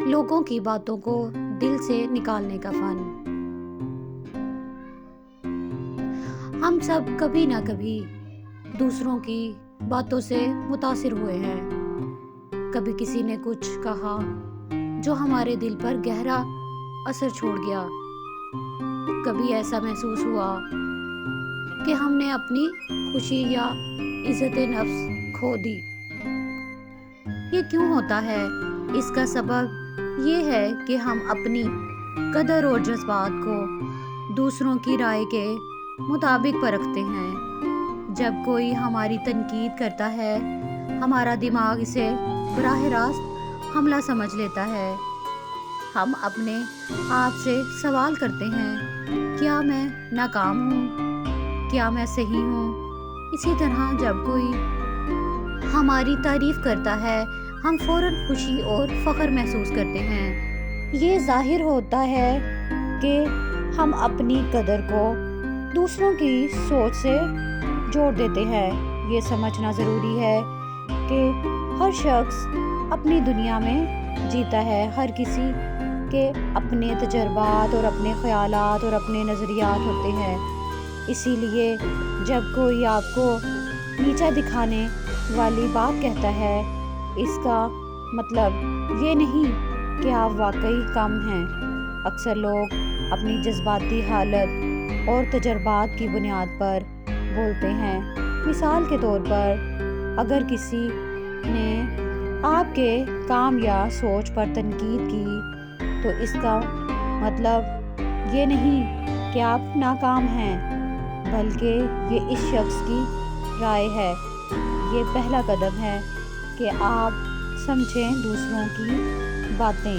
لوگوں کی باتوں کو دل سے نکالنے کا فن۔ ہم سب کبھی نہ کبھی دوسروں کی باتوں سے متاثر ہوئے ہیں۔ کبھی کسی نے کچھ کہا جو ہمارے دل پر گہرا اثر چھوڑ گیا۔ کبھی ایسا محسوس ہوا کہ ہم نے اپنی خوشی یا عزت نفس کھو دی۔ یہ کیوں ہوتا ہے؟ اس کا سبب یہ ہے کہ ہم اپنی قدر اور جذبات کو دوسروں کی رائے کے مطابق پرکھتے ہیں۔ جب کوئی ہماری تنقید کرتا ہے، ہمارا دماغ اسے براہ راست حملہ سمجھ لیتا ہے۔ ہم اپنے آپ سے سوال کرتے ہیں، کیا میں ناکام ہوں؟ کیا میں صحیح ہوں؟ اسی طرح جب کوئی ہماری تعریف کرتا ہے، ہم فوراً خوشی اور فخر محسوس کرتے ہیں۔ یہ ظاہر ہوتا ہے کہ ہم اپنی قدر کو دوسروں کی سوچ سے جوڑ دیتے ہیں۔ یہ سمجھنا ضروری ہے کہ ہر شخص اپنی دنیا میں جیتا ہے۔ ہر کسی کے اپنے تجربات اور اپنے خیالات اور اپنے نظریات ہوتے ہیں۔ اسی لیے جب کوئی آپ کو نیچا دکھانے والی بات کہتا ہے، اس کا مطلب یہ نہیں کہ آپ واقعی کم ہیں۔ اکثر لوگ اپنی جذباتی حالت اور تجربات کی بنیاد پر بولتے ہیں۔ مثال کے طور پر، اگر کسی نے آپ کے کام یا سوچ پر تنقید کی تو اس کا مطلب یہ نہیں کہ آپ ناکام ہیں، بلکہ یہ اس شخص کی رائے ہے۔ یہ پہلا قدم ہے کہ آپ سمجھیں دوسروں کی باتیں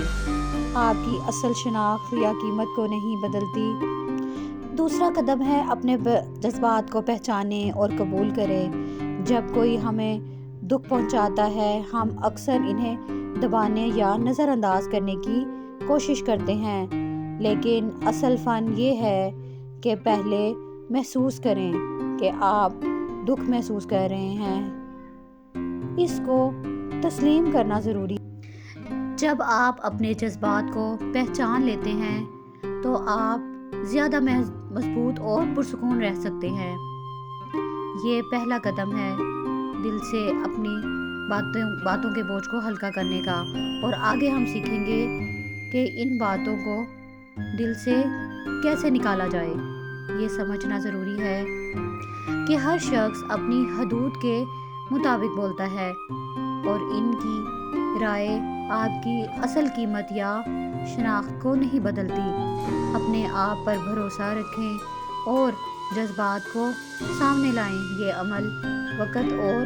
آپ کی اصل شناخت یا قیمت کو نہیں بدلتی۔ دوسرا قدم ہے اپنے جذبات کو پہچانیں اور قبول کریں۔ جب کوئی ہمیں دکھ پہنچاتا ہے، ہم اکثر انہیں دبانے یا نظر انداز کرنے کی کوشش کرتے ہیں، لیکن اصل فن یہ ہے کہ پہلے محسوس کریں کہ آپ دکھ محسوس کر رہے ہیں۔ اس کو تسلیم کرنا ضروری ہے۔ جب آپ اپنے جذبات کو پہچان لیتے ہیں تو آپ زیادہ مضبوط اور پرسکون رہ سکتے ہیں۔ یہ پہلا قدم ہے دل سے اپنی باتوں کے بوجھ کو ہلکا کرنے کا، اور آگے ہم سیکھیں گے کہ ان باتوں کو دل سے کیسے نکالا جائے۔ یہ سمجھنا ضروری ہے کہ ہر شخص اپنی حدود کے مطابق بولتا ہے، اور ان کی رائے آپ کی اصل قیمت یا شناخت کو نہیں بدلتی۔ اپنے آپ پر بھروسہ رکھیں اور جذبات کو سامنے لائیں۔ یہ عمل وقت اور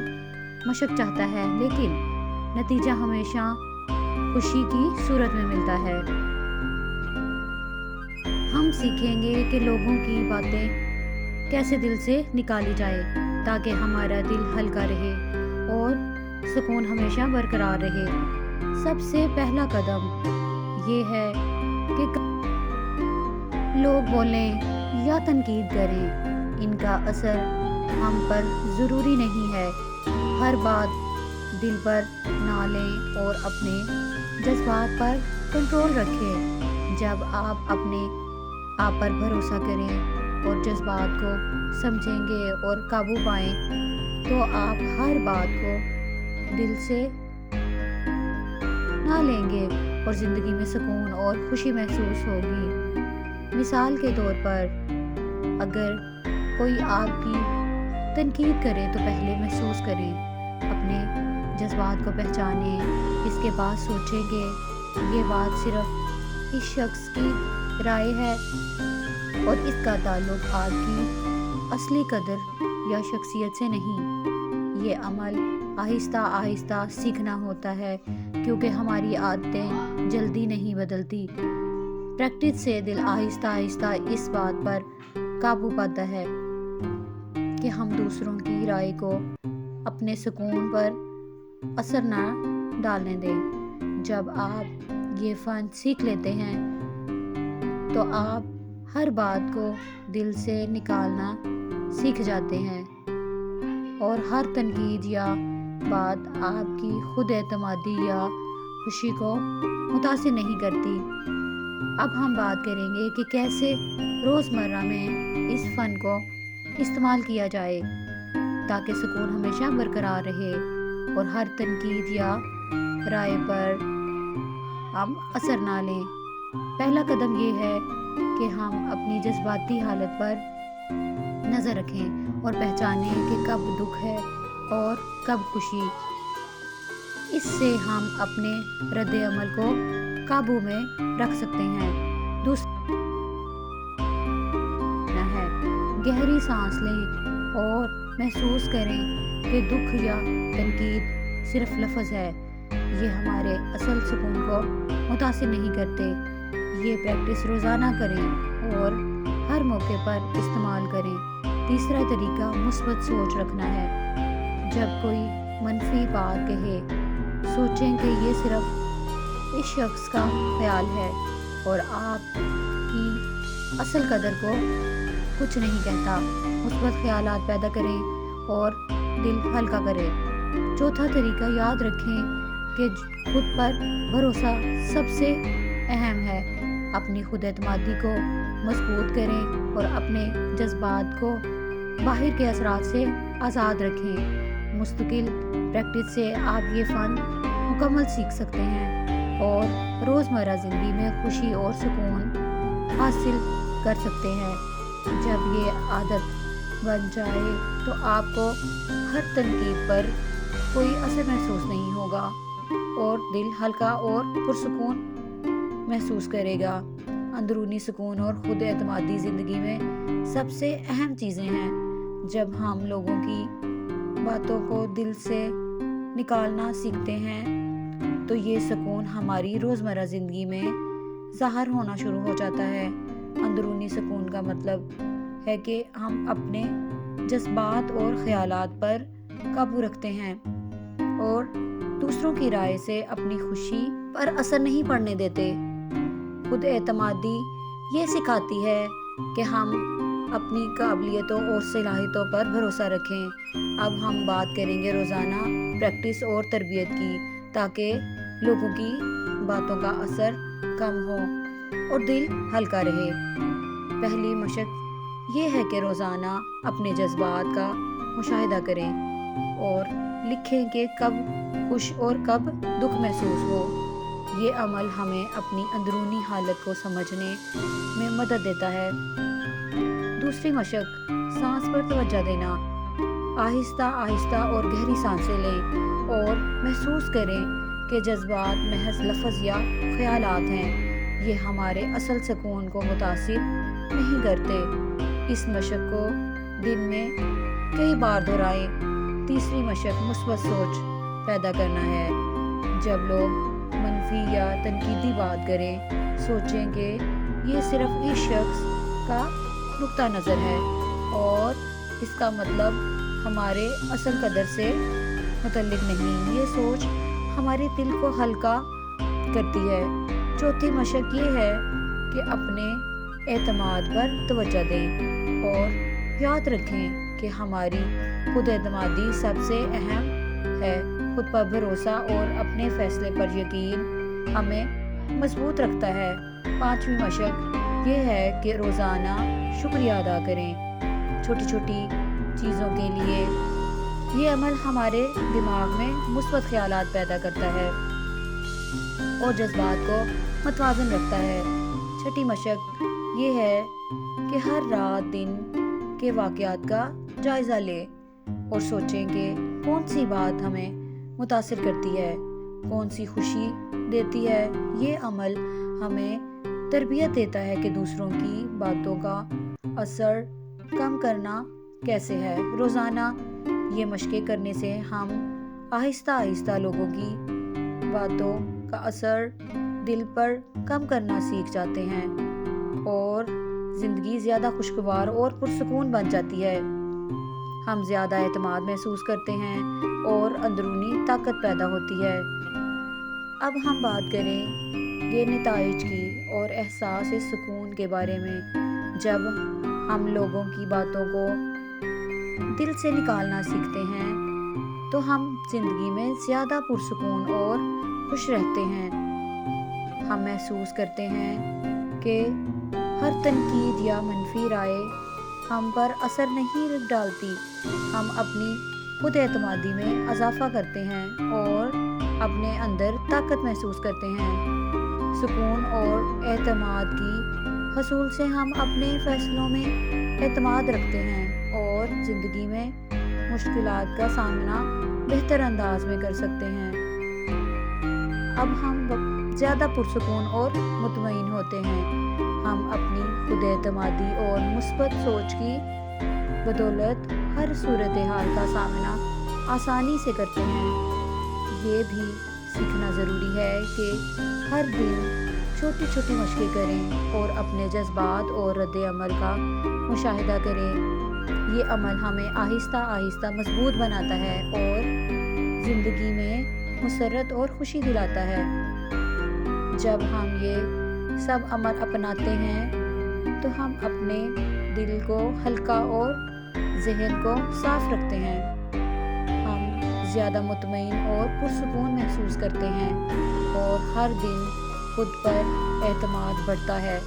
مشق چاہتا ہے، لیکن نتیجہ ہمیشہ خوشی کی صورت میں ملتا ہے۔ ہم سیکھیں گے کہ لوگوں کی باتیں کیسے دل سے نکالی جائے تاکہ ہمارا دل ہلکا رہے اور سکون ہمیشہ برقرار رہے۔ سب سے پہلا قدم یہ ہے کہ لوگ بولیں یا تنقید کریں، ان کا اثر ہم پر ضروری نہیں ہے۔ ہر بات دل پر نہ لیں اور اپنے جذبات پر کنٹرول رکھیں۔ جب آپ اپنے آپ پر بھروسہ کریں اور جذبات کو سمجھیں گے اور قابو پائیں تو آپ ہر بات کو دل سے نہ لیں گے اور زندگی میں سکون اور خوشی محسوس ہوگی۔ مثال کے طور پر، اگر کوئی آپ کی تنقید کرے تو پہلے محسوس کریں، اپنے جذبات کو پہچانیں، اس کے بعد سوچیں کہ یہ بات صرف اس شخص کی رائے ہے اور اس کا تعلق آپ کی اصلی قدر یا شخصیت سے نہیں۔ یہ عمل آہستہ آہستہ سیکھنا ہوتا ہے، کیونکہ ہماری عادتیں جلدی نہیں بدلتی۔ پریکٹس سے دل آہستہ آہستہ اس بات پر قابو پاتا ہے کہ ہم دوسروں کی رائے کو اپنے سکون پر اثر نہ ڈالنے دیں۔ جب آپ یہ فن سیکھ لیتے ہیں تو آپ ہر بات کو دل سے نکالنا سیکھ جاتے ہیں، اور ہر تنقید یا بات آپ کی خود اعتمادی یا خوشی کو متاثر نہیں کرتی۔ اب ہم بات کریں گے کہ کیسے روزمرہ میں اس فن کو استعمال کیا جائے تاکہ سکون ہمیشہ برقرار رہے اور ہر تنقید یا رائے پر ہم اثر نہ لیں۔ پہلا قدم یہ ہے کہ ہم اپنی جذباتی حالت پر نظر رکھیں اور پہچانیں کہ کب دکھ ہے اور کب خوشی۔ اس سے ہم اپنے رد عمل کو قابو میں رکھ سکتے ہیں۔ دوسرا ہے گہری سانس لیں اور محسوس کریں کہ دکھ یا تنقید صرف لفظ ہے، یہ ہمارے اصل سکون کو متاثر نہیں کرتے۔ یہ پریکٹس روزانہ کریں اور ہر موقع پر استعمال کریں۔ تیسرا طریقہ مثبت سوچ رکھنا ہے۔ جب کوئی منفی بات کہے، سوچیں کہ یہ صرف اس شخص کا خیال ہے اور آپ کی اصل قدر کو کچھ نہیں کہتا۔ مثبت خیالات پیدا کریں اور دل ہلکا کریں۔ چوتھا طریقہ یاد رکھیں کہ خود پر بھروسہ سب سے اہم ہے۔ اپنی خود اعتمادی کو مضبوط کریں اور اپنے جذبات کو باہر کے اثرات سے آزاد رکھیں۔ مستقل پریکٹس سے آپ یہ فن مکمل سیکھ سکتے ہیں اور روزمرہ زندگی میں خوشی اور سکون حاصل کر سکتے ہیں۔ جب یہ عادت بن جائے تو آپ کو ہر تنقید پر کوئی اثر محسوس نہیں ہوگا اور دل ہلکا اور پرسکون محسوس کرے گا۔ اندرونی سکون اور خود اعتمادی زندگی میں سب سے اہم چیزیں ہیں۔ جب ہم لوگوں کی باتوں کو دل سے نکالنا سیکھتے ہیں تو یہ سکون ہماری روزمرہ زندگی میں ظاہر ہونا شروع ہو جاتا ہے۔ اندرونی سکون کا مطلب ہے کہ ہم اپنے جذبات اور خیالات پر قابو رکھتے ہیں اور دوسروں کی رائے سے اپنی خوشی پر اثر نہیں پڑنے دیتے۔ خود اعتمادی یہ سکھاتی ہے کہ ہم اپنی قابلیتوں اور صلاحیتوں پر بھروسہ رکھیں۔ اب ہم بات کریں گے روزانہ پریکٹس اور تربیت کی تاکہ لوگوں کی باتوں کا اثر کم ہو اور دل ہلکا رہے۔ پہلی مشق یہ ہے کہ روزانہ اپنے جذبات کا مشاہدہ کریں اور لکھیں کہ کب خوش اور کب دکھ محسوس ہو۔ یہ عمل ہمیں اپنی اندرونی حالت کو سمجھنے میں مدد دیتا ہے۔ دوسری مشق سانس پر توجہ دینا۔ آہستہ آہستہ اور گہری سانسیں لیں اور محسوس کریں کہ جذبات محض لفظ یا خیالات ہیں، یہ ہمارے اصل سکون کو متاثر نہیں کرتے۔ اس مشق کو دن میں کئی بار دہرائیں۔ تیسری مشق مثبت سوچ پیدا کرنا ہے۔ جب لوگ منفی یا تنقیدی بات کریں، سوچیں کہ یہ صرف اس شخص کا نقطہ نظر ہے اور اس کا مطلب ہمارے اصل قدر سے متعلق نہیں۔ یہ سوچ ہمارے دل کو ہلکا کرتی ہے۔ چوتھی مشق یہ ہے کہ اپنے اعتماد پر توجہ دیں اور یاد رکھیں کہ ہماری خود اعتمادی سب سے اہم ہے۔ خود پر بھروسہ اور اپنے فیصلے پر یقین ہمیں مضبوط رکھتا ہے۔ پانچویں مشق یہ ہے کہ روزانہ شکریہ ادا کریں، چھوٹی چھوٹی چیزوں کے لیے۔ یہ عمل ہمارے دماغ میں مثبت خیالات پیدا کرتا ہے اور جذبات کو متوازن رکھتا ہے۔ چھٹی مشق یہ ہے کہ ہر رات دن کے واقعات کا جائزہ لیں اور سوچیں کہ کون سی بات ہمیں متاثر کرتی ہے، کون سی خوشی دیتی ہے۔ یہ عمل ہمیں تربیت دیتا ہے کہ دوسروں کی باتوں کا اثر کم کرنا کیسے ہے۔ روزانہ یہ مشقیں کرنے سے ہم آہستہ آہستہ لوگوں کی باتوں کا اثر دل پر کم کرنا سیکھ جاتے ہیں اور زندگی زیادہ خوشگوار اور پرسکون بن جاتی ہے۔ ہم زیادہ اعتماد محسوس کرتے ہیں اور اندرونی طاقت پیدا ہوتی ہے۔ اب ہم بات کریں گے نتائج کی اور احساس سکون کے بارے میں۔ جب ہم لوگوں کی باتوں کو دل سے نکالنا سیکھتے ہیں تو ہم زندگی میں زیادہ پرسکون اور خوش رہتے ہیں۔ ہم محسوس کرتے ہیں کہ ہر تنقید یا منفی رائے ہم پر اثر نہیں ڈالتی. ہم اپنی خود اعتمادی میں اضافہ کرتے ہیں اور اپنے اندر طاقت محسوس کرتے ہیں. سکون اور اعتماد کی حصول سے ہم اپنے فیصلوں میں اعتماد رکھتے ہیں اور زندگی میں مشکلات کا سامنا بہتر انداز میں کر سکتے ہیں. اب ہم زیادہ پرسکون اور مطمئن ہوتے ہیں. ہم اپنی خود اعتمادی اور مثبت سوچ کی بدولت ہر صورتحال کا سامنا آسانی سے کرتے ہیں. یہ بھی سیکھنا ضروری ہے کہ ہر دن چھوٹی چھوٹی مشقیں کریں اور اپنے جذبات اور رد عمل کا مشاہدہ کریں. یہ عمل ہمیں آہستہ آہستہ مضبوط بناتا ہے اور زندگی میں مسرت اور خوشی دلاتا ہے. جب ہم یہ سب عمل اپناتے ہیں تو ہم اپنے دل کو ہلکا اور ذہن کو صاف رکھتے ہیں. ہم زیادہ مطمئن اور پرسکون محسوس کرتے ہیں اور ہر دن خود پر اعتماد بڑھتا ہے.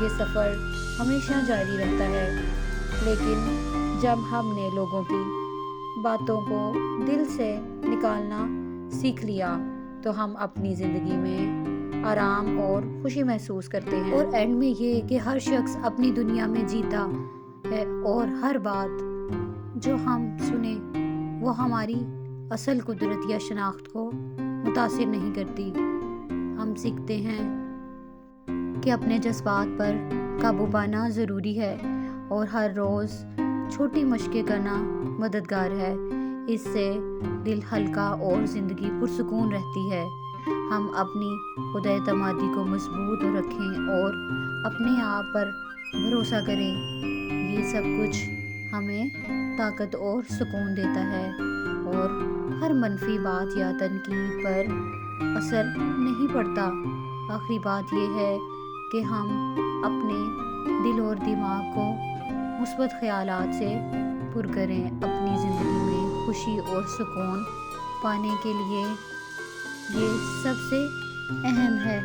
یہ سفر ہمیشہ جاری رہتا ہے، لیکن جب ہم نے لوگوں کی باتوں کو دل سے نکالنا سیکھ لیا تو ہم اپنی زندگی میں آرام اور خوشی محسوس کرتے ہیں. اور اینڈ میں یہ کہ ہر شخص اپنی دنیا میں جیتا ہے اور ہر بات جو ہم سنیں وہ ہماری اصل قدرت یا شناخت کو متاثر نہیں کرتی. ہم سیکھتے ہیں کہ اپنے جذبات پر قابو پانا ضروری ہے اور ہر روز چھوٹی مشقیں کرنا مددگار ہے. اس سے دل ہلکا اور زندگی پرسکون رہتی ہے. ہم اپنی خود اعتمادی کو مضبوط رکھیں اور اپنے آپ پر بھروسہ کریں. یہ سب کچھ ہمیں طاقت اور سکون دیتا ہے اور ہر منفی بات یا تنقید پر اثر نہیں پڑتا. آخری بات یہ ہے کہ ہم اپنے دل اور دماغ کو مثبت خیالات سے پر کریں. اپنی زندگی میں خوشی اور سکون پانے کے لیے یہ سب سے اہم ہے.